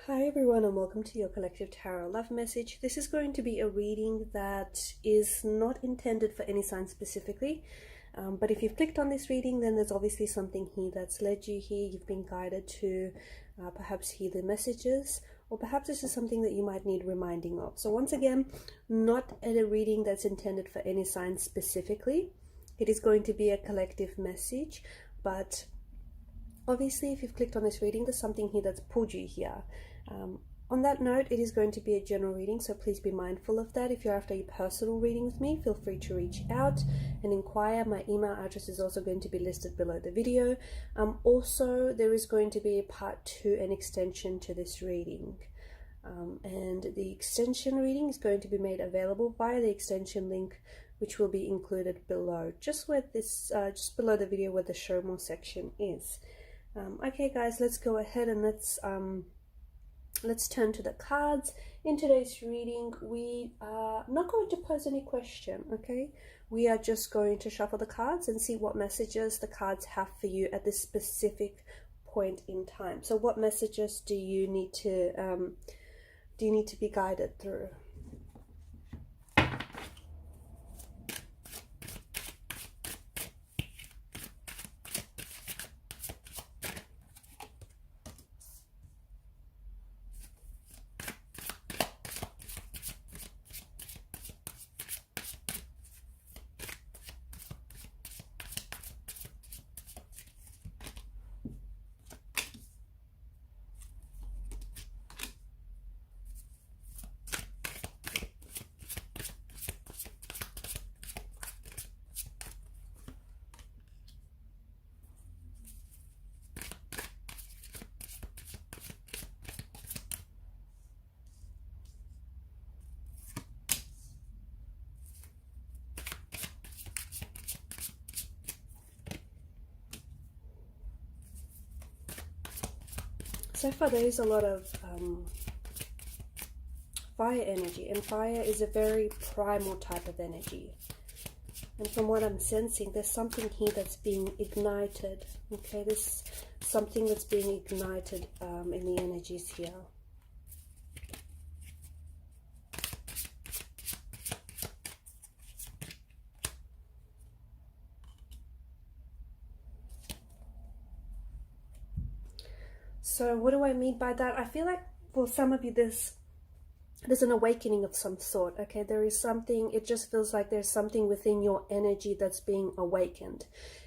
Hi everyone and welcome to your collective tarot love message. This is going to be a reading that is not intended for any sign specifically, but if you've clicked on this reading, then there's obviously something here that's led you here. You've been guided to perhaps hear the messages, or perhaps this is something that you might need reminding of. So once again, not a reading that's intended for any sign specifically. It is going to be a collective message, but obviously, if you've clicked on this reading, there's something here that's pulled you here. On that note, it is going to be a general reading, so please be mindful of that. If you're after a personal reading with me, feel free to reach out and inquire. My email address is also going to be listed below the video. Also, there is going to be a part 2, an extension to this reading. And the extension reading is going to be made available via the extension link, which will be included below, just where this, just below the video where the show more section is. Okay guys, let's go ahead and let's turn to the cards. In today's reading, we are not going to pose any question, okay? We are just going to shuffle the cards and see what messages the cards have for you at this specific point in time. So what messages do you need to be guided through? So far there is a lot of fire energy, and fire is a very primal type of energy. And from what I'm sensing, there's something here that's being ignited. Okay, there's something that's being ignited in the energies here. So what do I mean by that? I feel like for some of you there's an awakening of some sort, okay? There is something, it just feels like there's something within your energy that's being awakened.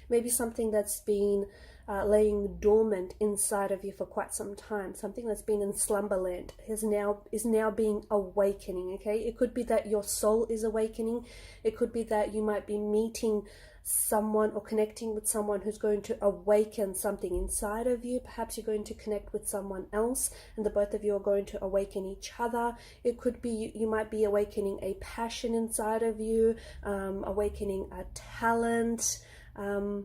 Maybe something that's been laying dormant inside of you for quite some time. Something that's been in slumberland is now being awakening, okay? It could be that your soul is awakening. It could be that you might be meeting someone or connecting with someone who's going to awaken something inside of you. Perhaps you're going to connect with someone else and the both of you are going to awaken each other. It could be you might be awakening a passion inside of you, awakening a talent, a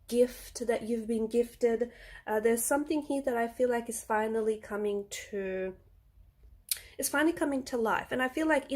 gift that you've been gifted. There's something here that I feel like is finally coming to life. And I feel like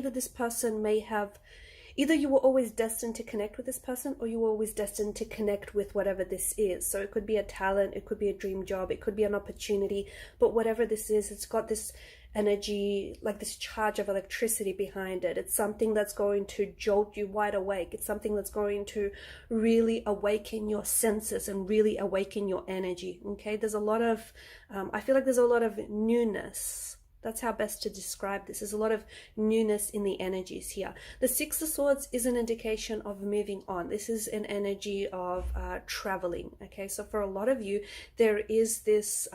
either you were always destined to connect with this person, or you were always destined to connect with whatever this is. So it could be a talent, it could be a dream job, it could be an opportunity, but whatever this is, it's got this energy, like this charge of electricity behind it. It's something that's going to jolt you wide awake. It's something that's going to really awaken your senses and really awaken your energy, okay? There's a lot of, I feel like there's a lot of newness. That's how best to describe this. There's a lot of newness in the energies here. The Six of Swords is an indication of moving on. This is an energy of traveling, okay? So for a lot of you, there is this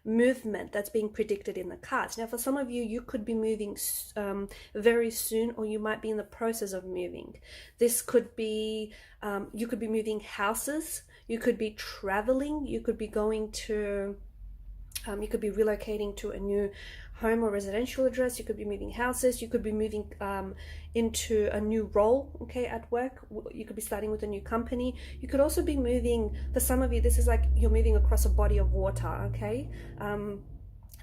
movement that's being predicted in the cards. Now, for some of you, you could be moving very soon, or you might be in the process of moving. This could be, you could be moving houses, you could be traveling, you could be going to, you could be relocating to a new home or residential address, you could be moving houses, you could be moving into a new role, okay, at work. You could be starting with a new company. You could also be moving, for some of you, this is like you're moving across a body of water, okay?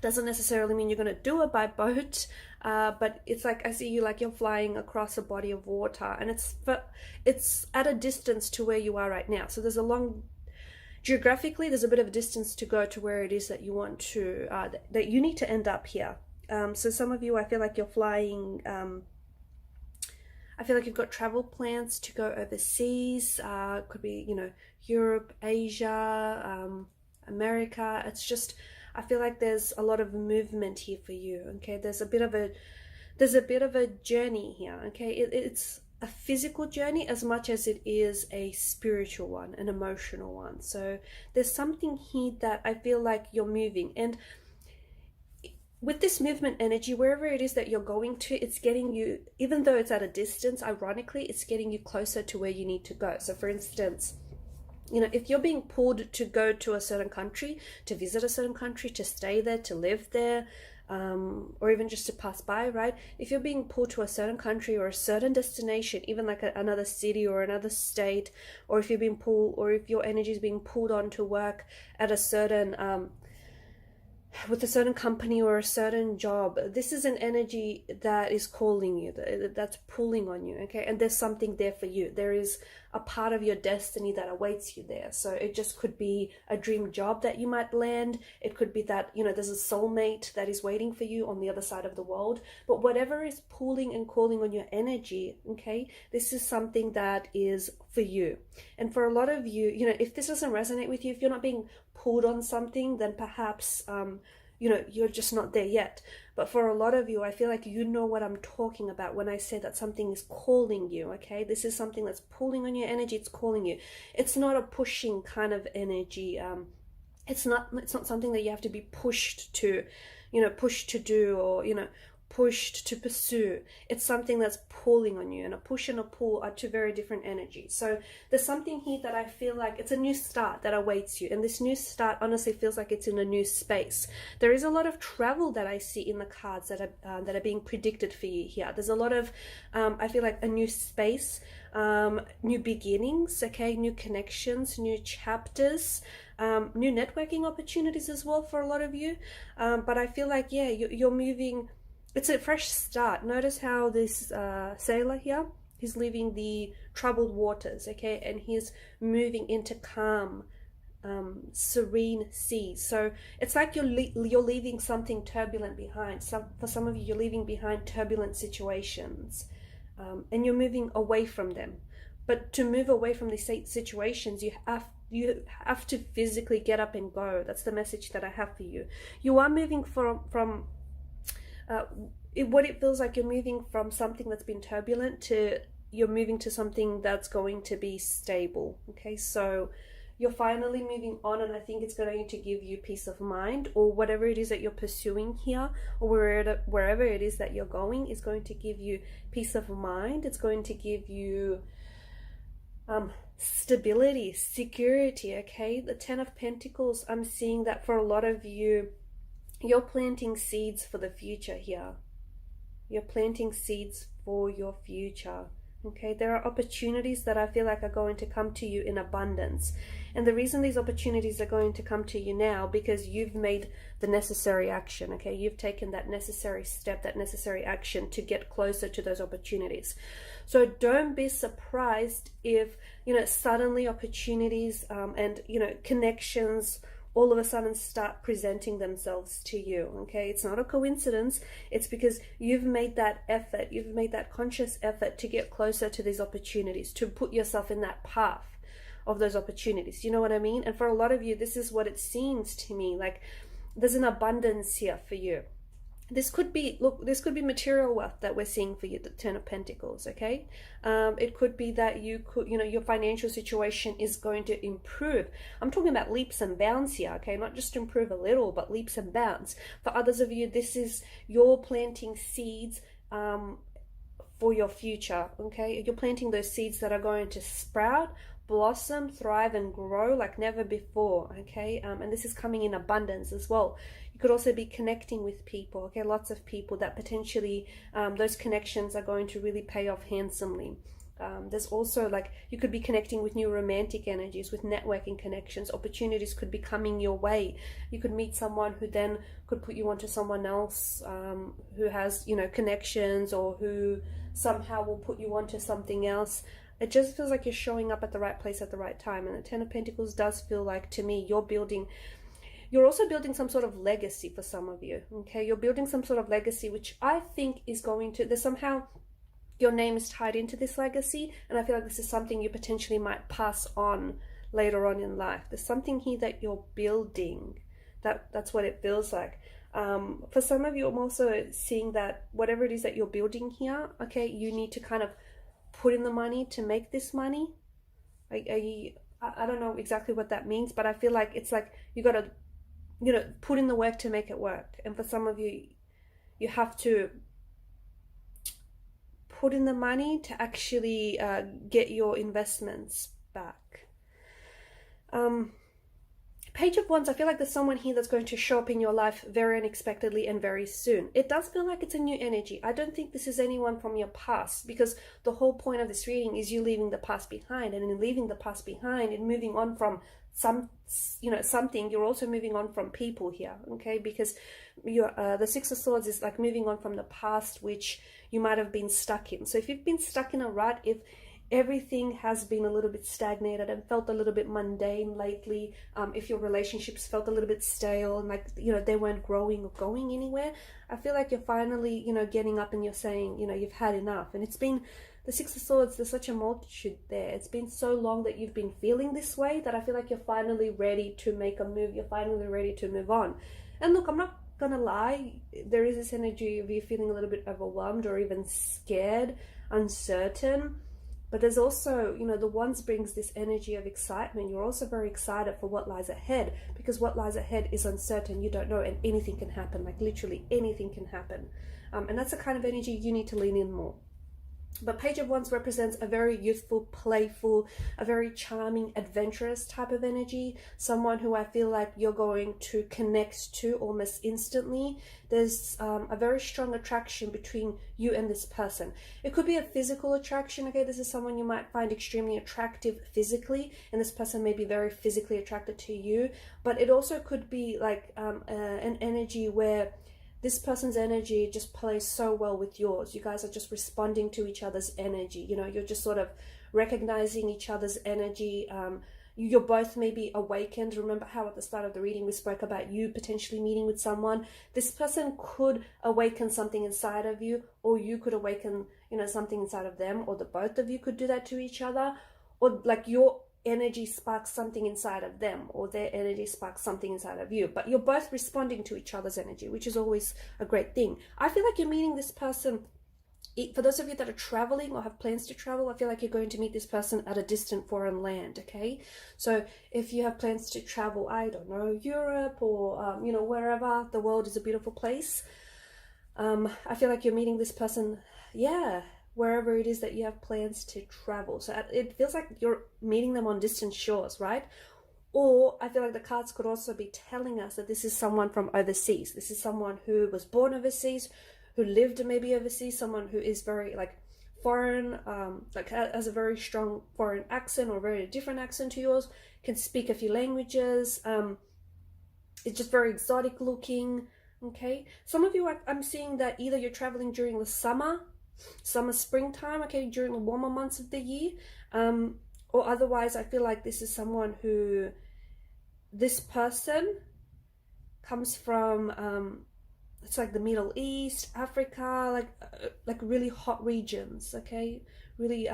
Doesn't necessarily mean you're going to do it by boat, but it's like I see you like you're flying across a body of water, and it's at a distance to where you are right now. So there's a long geographically, there's a bit of a distance to go to where it is that you want to, that you need to end up here. So some of you, I feel like you're flying, I feel like you've got travel plans to go overseas. Could be, you know, Europe, Asia, America. It's just, I feel like there's a lot of movement here for you. Okay, there's a bit of a journey here. Okay, it's a physical journey as much as it is a spiritual one, an emotional one. So there's something here that I feel like you're moving, and with this movement energy, wherever it is that you're going to, it's getting you, even though it's at a distance, ironically, it's getting you closer to where you need to go. So for instance, you know, if you're being pulled to go to a certain country, to visit a certain country, to stay there, to live there, or even just to pass by, right? If you're being pulled to a certain country or a certain destination, even like another city or another state, or if you're being pulled, or if your energy is being pulled on to work at a certain, with a certain company or a certain job, this is an energy that is calling you, that's pulling on you, okay? And there's something there for you. There is a part of your destiny that awaits you there. So it just could be a dream job that you might land. It could be that, you know, there's a soulmate that is waiting for you on the other side of the world. But whatever is pulling and calling on your energy, okay, this is something that is for you. And for a lot of you, you know, if this doesn't resonate with you, if you're not being pulled on something, then perhaps you know, you're just not there yet. But for a lot of you, I feel like you know what I'm talking about when I say that something is calling you, okay? This is something that's pulling on your energy, it's calling you. It's not a pushing kind of energy. It's not something that you have to be pushed to, you know, pushed to do, or, you know, pushed to pursue. It's something that's pulling on you, and a push and a pull are two very different energies. So there's something here that I feel like it's a new start that awaits you, and this new start honestly feels like it's in a new space. There is a lot of travel that I see in the cards that are being predicted for you here. There's a lot of I feel like a new space, new beginnings, okay, new connections, new chapters, new networking opportunities as well for a lot of you. But I feel like, yeah, you're moving. It's a fresh start. Notice how this sailor here, he's leaving the troubled waters, okay, and he's moving into calm, serene seas. So it's like you're leaving something turbulent behind. For some of you, you're leaving behind turbulent situations, and you're moving away from them. But to move away from these situations, you have to physically get up and go. That's the message that I have for you. You are moving from what it feels like you're moving from something that's been turbulent to you're moving to something that's going to be stable. Okay, so you're finally moving on, and I think it's going to give you peace of mind, or whatever it is that you're pursuing here, or wherever it is that you're going is going to give you peace of mind. It's going to give you stability, security. Okay, the Ten of Pentacles, I'm seeing that for a lot of you, you're planting seeds for the future here. You're planting seeds for your future. Okay, there are opportunities that I feel like are going to come to you in abundance. And the reason these opportunities are going to come to you now, because you've made the necessary action, okay? You've taken that necessary step, that necessary action to get closer to those opportunities. So don't be surprised if, you know, suddenly opportunities and, you know, connections all of a sudden start presenting themselves to you, okay? It's not a coincidence. It's because you've made that effort, you've made that conscious effort to get closer to these opportunities, to put yourself in that path of those opportunities. You know what I mean? And for a lot of you, this is what it seems to me, like there's an abundance here for you. This could be, look, this could be material wealth that we're seeing for you, the Ten of Pentacles, okay? It could be that you could, you know, your financial situation is going to improve. I'm talking about leaps and bounds here, okay? Not just improve a little, but leaps and bounds. For others of you, this is you're planting seeds for your future, okay? You're planting those seeds that are going to sprout, blossom, thrive, and grow like never before, okay? And this is coming in abundance as well. You could also be connecting with people, okay? Lots of people that potentially those connections are going to really pay off handsomely. There's also, like, you could be connecting with new romantic energies, with networking connections. Opportunities could be coming your way. You could meet someone who then could put you onto someone else who has, you know, connections, or who somehow will put you onto something else. It just feels like you're showing up at the right place at the right time. And the Ten of Pentacles does feel like, to me, you're also building some sort of legacy for some of you, okay? You're building some sort of legacy, which I think is going to, there's somehow your name is tied into this legacy, and I feel like this is something you potentially might pass on later on in life. There's something here that you're building. That's what it feels like. For some of you, I'm also seeing that whatever it is that you're building here, okay, you need to kind of put in the money to make this money. I don't know exactly what that means, but I feel like it's like you got to, you know, put in the work to make it work. And for some of you, you have to put in the money to actually get your investments back. Page of Wands, I feel like there's someone here that's going to show up in your life very unexpectedly and very soon. It does feel like it's a new energy. I don't think this is anyone from your past, because the whole point of this reading is you leaving the past behind, and in leaving the past behind and moving on from something, you're also moving on from people here, okay? Because you're the Six of Swords is like moving on from the past, which you might have been stuck in. So if you've been stuck in a rut, if everything has been a little bit stagnated and felt a little bit mundane lately, if your relationships felt a little bit stale and like, you know, they weren't growing or going anywhere, I feel like you're finally, you know, getting up and you're saying, you know, you've had enough. And it's been, the Six of Swords, there's such a multitude there. It's been so long that you've been feeling this way that I feel like you're finally ready to make a move. You're finally ready to move on. And look, I'm not gonna lie, there is this energy of you feeling a little bit overwhelmed or even scared, uncertain. But there's also, you know, the Wands brings this energy of excitement. You're also very excited for what lies ahead, because what lies ahead is uncertain. You don't know, and anything can happen. Like literally anything can happen. And that's the kind of energy you need to lean in more. But Page of Wands represents a very youthful, playful, a very charming, adventurous type of energy. Someone who I feel like you're going to connect to almost instantly. There's a very strong attraction between you and this person. It could be a physical attraction, okay? This is someone you might find extremely attractive physically, and this person may be very physically attracted to you. But it also could be like an energy where this person's energy just plays so well with yours. You guys are just responding to each other's energy. You know, you're just sort of recognizing each other's energy. You're both maybe awakened. Remember how at the start of the reading we spoke about you potentially meeting with someone. This person could awaken something inside of you, or you could awaken, you know, something inside of them, or the both of you could do that to each other, or like your energy sparks something inside of them, or their energy sparks something inside of you, but you're both responding to each other's energy, which is always a great thing. I feel like you're meeting this person, for those of you that are traveling or have plans to travel, I feel like you're going to meet this person at a distant foreign land, okay? So if you have plans to travel, I don't know, Europe or, you know, wherever, the world is a beautiful place. I feel like you're meeting this person, yeah, wherever it is that you have plans to travel. So it feels like you're meeting them on distant shores, right? Or I feel like the cards could also be telling us that this is someone from overseas. This is someone who was born overseas, who lived maybe overseas, someone who is very like foreign, like has a very strong foreign accent or very different accent to yours, can speak a few languages, it's just very exotic looking, okay? Some of you, I'm seeing that either you're traveling during the summer, springtime, okay, during the warmer months of the year, or otherwise I feel like this is someone who, this person comes from it's like the Middle East, Africa, like really hot regions, okay, really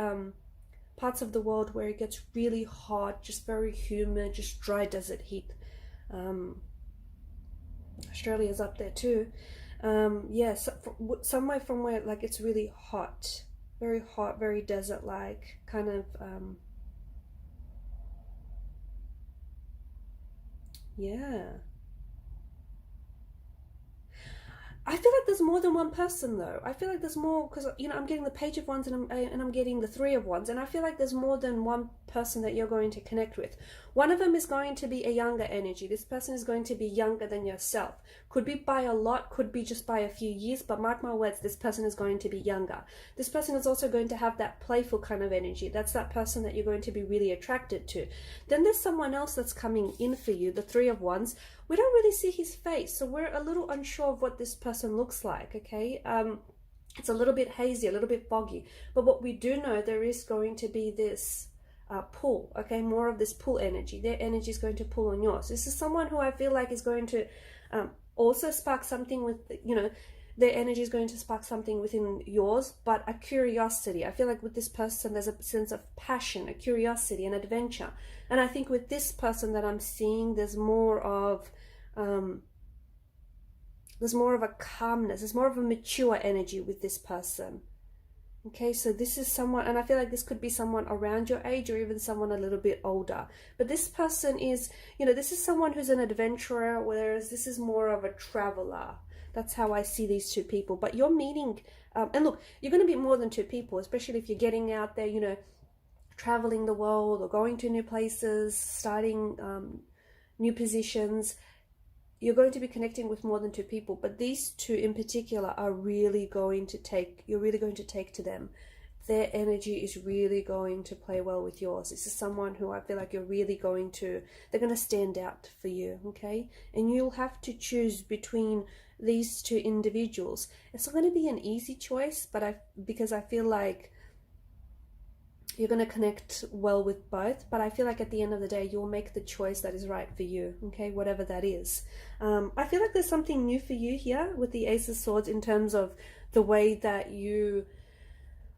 parts of the world where it gets really hot, just very humid, just dry desert heat. Australia's up there too. Yeah, so somewhere from where like it's really hot, very desert like kind of, yeah. I feel like there's more than one person though. I feel like there's more, because, you know, I'm getting the Page of Wands and I'm getting the Three of Wands, and I feel like there's more than one person that you're going to connect with. One of them is going to be a younger energy. This person is going to be younger than yourself. Could be by a lot, could be just by a few years, but mark my words, this person is going to be younger. This person is also going to have that playful kind of energy. That's that person that you're going to be really attracted to. Then there's someone else that's coming in for you, the Three of Wands. We don't really see his face, so we're a little unsure of what this person looks like, okay? It's a little bit hazy, a little bit foggy. But what we do know, there is going to be this pull, okay, more of this pull energy. Their energy is going to pull on yours. This is someone who I feel like is going to also spark something with, you know, their energy is going to spark something within yours, but a curiosity. I feel like with this person, there's a sense of passion, a curiosity, an adventure. And I think with this person that I'm seeing, there's more of a calmness, there's more of a mature energy with this person. Okay, so this is someone, and I feel like this could be someone around your age or even someone a little bit older. But this person is, you know, this is someone who's an adventurer, whereas this is more of a traveler. That's how I see these two people. But you're meeting, and look, you're going to be more than two people, especially if you're getting out there, you know, traveling the world or going to new places, starting new positions. You're going to be connecting with more than two people, but these two in particular are really going to take, you're really going to take to them. Their energy is really going to play well with yours. This is someone who I feel like you're really going to, they're going to stand out for you, okay? And you'll have to choose between these two individuals. It's not going to be an easy choice, but because I feel like you're going to connect well with both, but I feel like at the end of the day, you'll make the choice that is right for you, okay, whatever that is. I feel like there's something new for you here with the Ace of Swords in terms of the way that I feel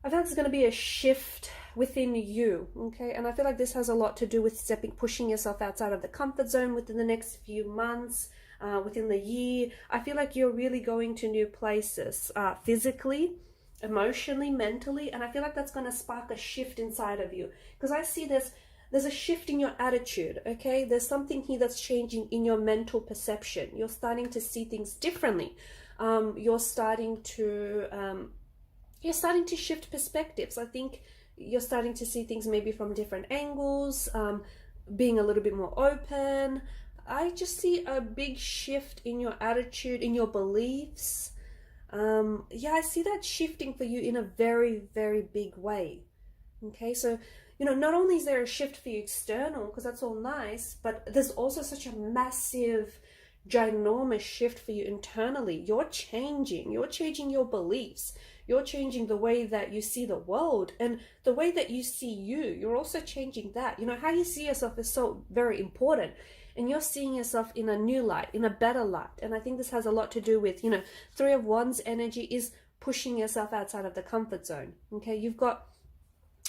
like there's going to be a shift within you, okay, and I feel like this has a lot to do with pushing yourself outside of the comfort zone within the next few months, within the year. I feel like you're really going to new places, physically, emotionally, mentally, and I feel like that's going to spark a shift inside of you, because I see there's a shift in your attitude, okay? There's something here that's changing in your mental perception. You're starting to see things differently. You're starting to shift perspectives. I think you're starting to see things maybe from different angles, being a little bit more open. I just see a big shift in your attitude, in your beliefs. Yeah, I see that shifting for you in a very, very big way. Okay, so, you know, not only is there a shift for you external, because that's all nice, but there's also such a massive, ginormous shift for you internally. You're changing your beliefs. You're changing the way that you see the world and the way that you see you. You're also changing that. You know, how you see yourself is so very important. And you're seeing yourself in a new light, in a better light. And I think this has a lot to do with, you know, Three of Wands energy is pushing yourself outside of the comfort zone. Okay,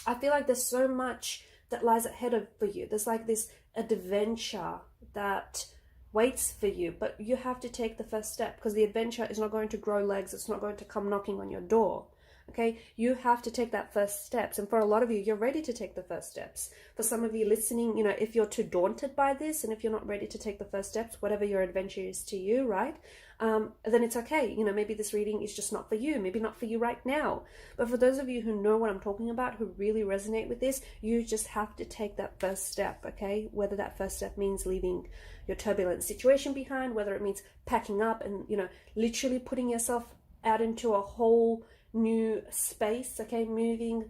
I feel like there's so much that lies ahead for you. There's like this adventure that waits for you, but you have to take the first step, because the adventure is not going to grow legs. It's not going to come knocking on your door. Okay, you have to take that first steps. And for a lot of you, you're ready to take the first steps. For some of you listening, you know, if you're too daunted by this and if you're not ready to take the first steps, whatever your adventure is to you, right? Then it's okay. You know, maybe this reading is just not for you, maybe not for you right now. But for those of you who know what I'm talking about, who really resonate with this, you just have to take that first step, okay? Whether that first step means leaving your turbulent situation behind, whether it means packing up and, you know, literally putting yourself out into a whole new space, okay, moving,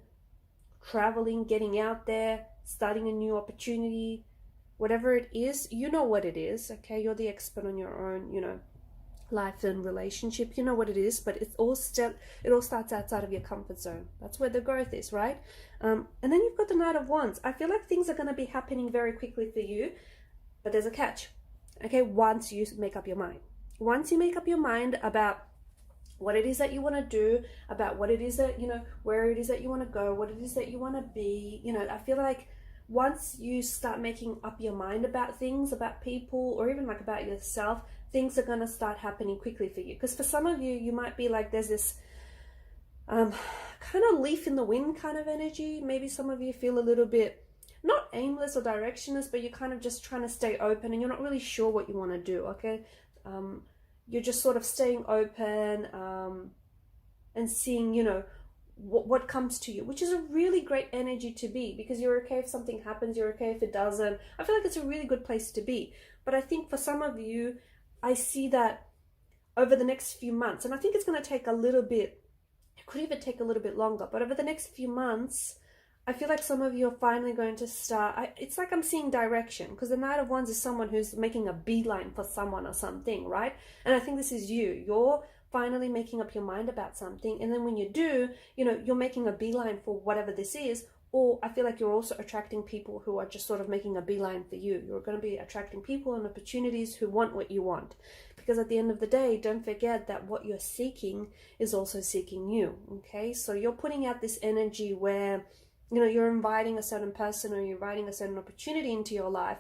traveling, getting out there, starting a new opportunity, whatever it is, you know what it is, okay? You're the expert on your own, you know, life and relationship. You know what it is, but it all starts outside of your comfort zone. That's where the growth is, right? And then you've got the Knight of Wands. I feel like things are going to be happening very quickly for you, but there's a catch, okay? Once you make up your mind. Once you make up your mind about what it is that you want to do, about what it is that, you know, where it is that you want to go, what it is that you want to be, you know, I feel like once you start making up your mind about things, about people, or even like about yourself, things are going to start happening quickly for you. Because for some of you, you might be like, there's this kind of leaf in the wind kind of energy. Maybe some of you feel a little bit, not aimless or directionless, but you're kind of just trying to stay open and you're not really sure what you want to do, okay? You're just sort of staying open and seeing, you know, what comes to you, which is a really great energy to be, because you're okay if something happens, you're okay if it doesn't. I feel like it's a really good place to be. But I think for some of you, I see that over the next few months, and I think it's going to take a little bit, it could even take a little bit longer, but over the next few months, I feel like some of you are finally going to start, it's like I'm seeing direction, because the Knight of Wands is someone who's making a beeline for someone or something, right? And I think this is you. You're finally making up your mind about something, and then when you do, you know, you're making a beeline for whatever this is. Or I feel like you're also attracting people who are just sort of making a beeline for you. You're going to be attracting people and opportunities who want what you want. Because at the end of the day, don't forget that what you're seeking is also seeking you, okay? So you're putting out this energy where, you know, you're inviting a certain person or you're inviting a certain opportunity into your life,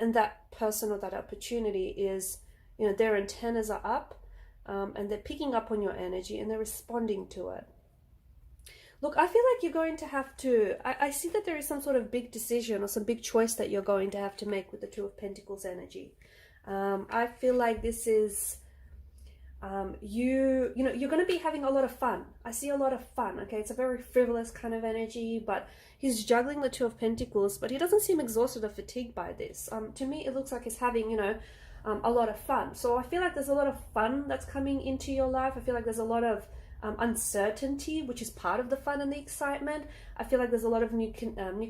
and that person or that opportunity is, you know, their antennas are up, and they're picking up on your energy and they're responding to it. Look, I feel like you're going to have to, I see that there is some sort of big decision or some big choice that you're going to have to make with the Two of Pentacles energy. I feel like this is, you know, you're going to be having a lot of fun. I see a lot of fun, okay? It's a very frivolous kind of energy, but he's juggling the Two of Pentacles, but he doesn't seem exhausted or fatigued by this. To me, it looks like he's having, you know, a lot of fun. So I feel like there's a lot of fun that's coming into your life. I feel like there's a lot of uncertainty, which is part of the fun and the excitement. I feel like there's a lot of new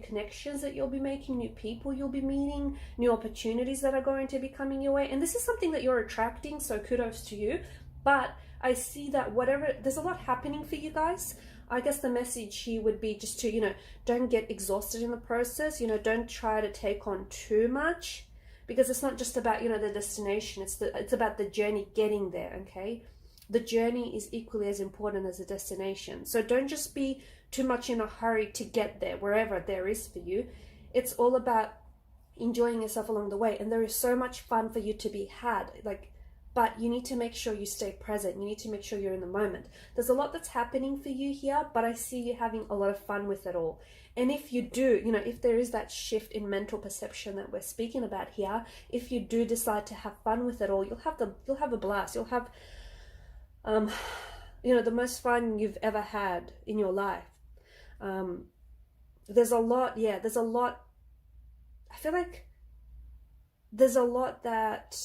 connections that you'll be making, new people you'll be meeting, new opportunities that are going to be coming your way. And this is something that you're attracting, so kudos to you. But I see that there's a lot happening for you guys. I guess the message here would be just to, you know, don't get exhausted in the process. You know, don't try to take on too much, because it's not just about, you know, the destination. It's about the journey getting there, okay? The journey is equally as important as the destination. So don't just be too much in a hurry to get there, wherever there is for you. It's all about enjoying yourself along the way. And there is so much fun for you to be had. But you need to make sure you stay present. You need to make sure you're in the moment. There's a lot that's happening for you here, but I see you having a lot of fun with it all. And if you do, you know, if there is that shift in mental perception that we're speaking about here, if you do decide to have fun with it all, you'll have a blast. You'll have, you know, the most fun you've ever had in your life. There's a lot, I feel like there's a lot that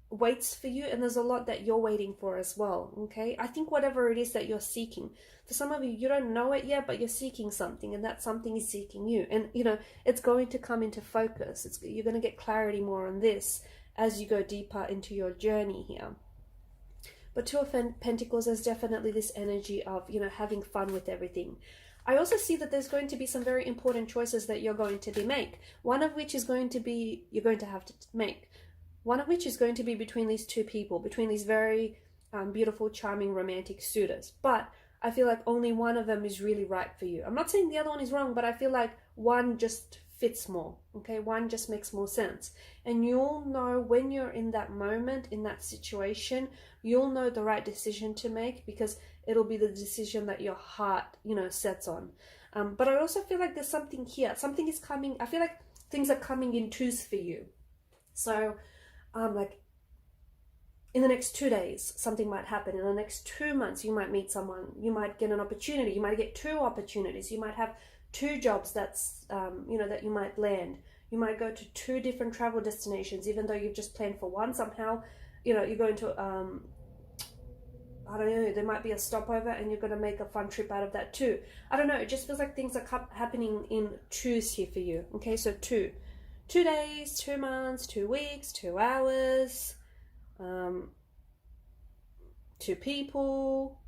waits for you, and there's a lot that you're waiting for as well, okay? I think whatever it is that you're seeking, for some of you, you don't know it yet, but you're seeking something, and that something is seeking you. And, you know, it's going to come into focus. You're going to get clarity more on this as you go deeper into your journey here. But Two of Pentacles is definitely this energy of, you know, having fun with everything. I also see that there's going to be some very important choices that you're going to make. One of which is going to be, you're going to have to make. One of which is going to be between these two people, between these very beautiful, charming, romantic suitors. But I feel like only one of them is really right for you. I'm not saying the other one is wrong, but I feel like one just fits more, okay? One just makes more sense. And you'll know when you're in that moment, in that situation, you'll know the right decision to make, because it'll be the decision that your heart, you know, sets on. But I also feel like there's something here. Something is coming. I feel like things are coming in twos for you. So, like, in the next 2 days, something might happen. In the next 2 months, you might meet someone. You might get an opportunity. You might get 2 opportunities. You might have 2 jobs that's, you know, that you might land. You might go to 2 different travel destinations, even though you've just planned for one. Somehow, you know, you're going to, I don't know, there might be a stopover and you're going to make a fun trip out of that too. I don't know. It just feels like things are happening in twos here for you. Okay, so 2 days, 2 months, 2 weeks, 2 hours, 2 people,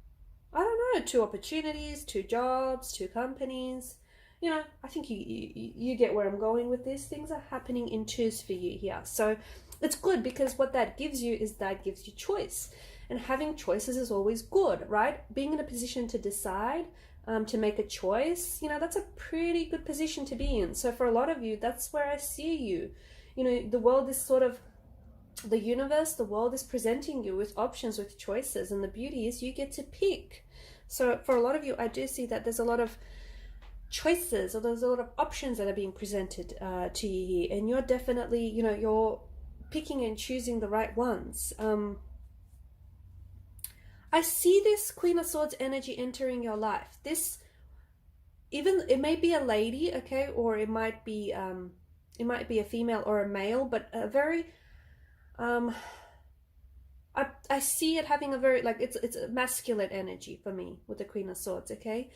I don't know, 2 opportunities, 2 jobs, 2 companies. You know, I think you get where I'm going with this. Things are happening in twos for you here. So it's good, because what that gives you is that gives you choice. And having choices is always good, right? Being in a position to decide, to make a choice, you know, that's a pretty good position to be in. So for a lot of you, that's where I see you. You know, the world is sort of, the universe, the world is presenting you with options, with choices. And the beauty is you get to pick. So for a lot of you, I do see that there's a lot of choices, or there's a lot of options that are being presented to you here, and you're definitely, you know, you're picking and choosing the right ones. I see this Queen of Swords energy entering your life. This, even, it may be a lady, okay, or it might be a female or a male, but a very I see it having a very, like, it's a masculine energy for me with the Queen of Swords, okay?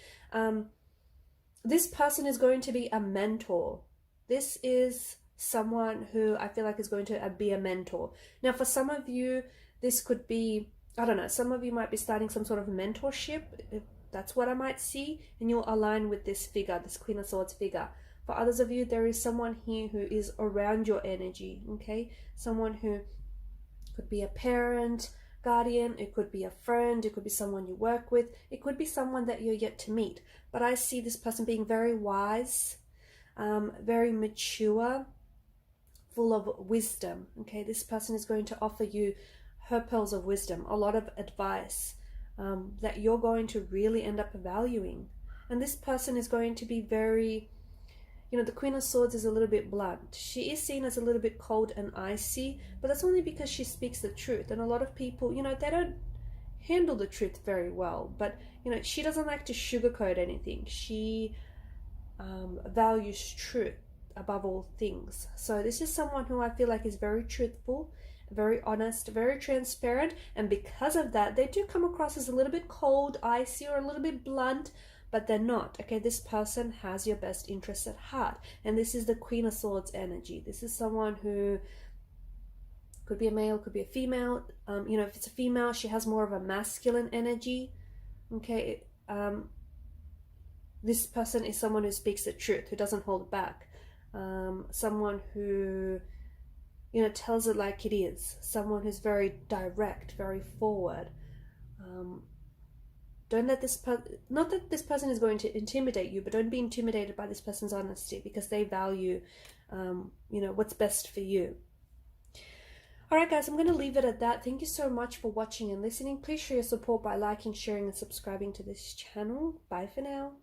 this person is going to be a mentor. This is someone who I feel like is going to be a mentor. Now, for some of you, this could be, I don't know, some of you might be starting some sort of mentorship. That's what I might see, and you'll align with this figure, this Queen of Swords figure. For others of you, there is someone here who is around your energy, okay? Someone who could be a parent, guardian, it could be a friend, it could be someone you work with, it could be someone that you're yet to meet. But I see this person being very wise, very mature, full of wisdom, okay? This person is going to offer you her pearls of wisdom, a lot of advice that you're going to really end up valuing. And this person is going to be very, you know, the Queen of Swords is a little bit blunt. She is seen as a little bit cold and icy, but that's only because she speaks the truth. And a lot of people, you know, they don't handle the truth very well. But, you know, she doesn't like to sugarcoat anything. She values truth above all things. So this is someone who I feel like is very truthful, very honest, very transparent. And because of that, they do come across as a little bit cold, icy, or a little bit blunt, but they're not, okay? This person has your best interests at heart. And this is the Queen of Swords energy. This is someone who could be a male, could be a female. You know, if it's a female, she has more of a masculine energy, okay? This person is someone who speaks the truth, who doesn't hold back. Someone who, you know, tells it like it is. Someone who's very direct, very forward. Don't let this not that this person is going to intimidate you, but don't be intimidated by this person's honesty, because they value, you know, what's best for you. All right, guys, I'm going to leave it at that. Thank you so much for watching and listening. Please show your support by liking, sharing, and subscribing to this channel. Bye for now.